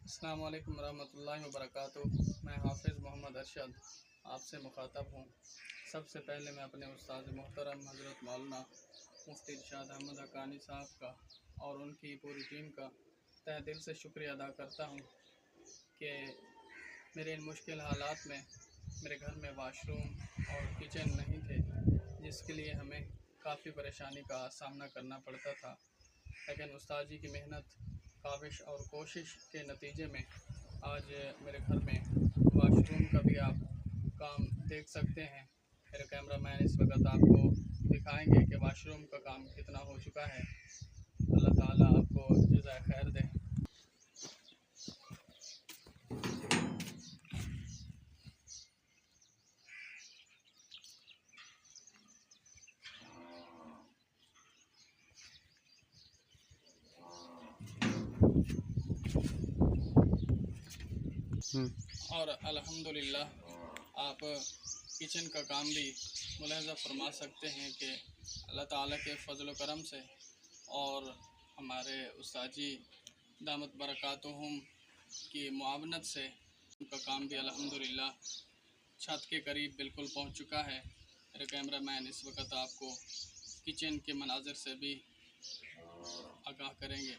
अस्सलाम वालेकुम रहमतुल्लाहि व बरकातुहू। मैं हाफिज़ मोहम्मद अरशद आपसे मुखातब हूँ। सबसे पहले मैं अपने उस्ताद मोहतरम हज़रत मौलाना मुफ्ती इरशाद अहमद हक़ानी साहब का और उनकी पूरी टीम का तहे दिल से शुक्रिया अदा करता हूँ कि मेरे इन मुश्किल हालात में मेरे घर में वाशरूम और किचन नहीं थे, जिसके लिए हमें काफ़ी परेशानी का सामना करना पड़ता था। लेकिन उस्ताद जी की मेहनत, काविश और कोशिश के नतीजे में आज मेरे घर में वाशरूम का भी आप काम देख सकते हैं। मेरे कैमरामैन इस वक्त आपको दिखाएंगे कि वाशरूम का काम कितना हो चुका है। अल्लाह ताला आपको जज़ाए खैर दे। और अल्हम्दुलिल्लाह आप किचन का काम भी मुलाहज़ा फरमा सकते हैं कि अल्लाह ताला के फ़ज़ल व करम से और हमारे उस्ताद जी दामत बरकातुहुम की मुआवनत से उनका काम भी अल्हम्दुलिल्लाह छत के करीब बिल्कुल पहुंच चुका है। मेरे कैमरामैन इस वक्त आपको किचन के मनाज़र से भी आगाह करेंगे।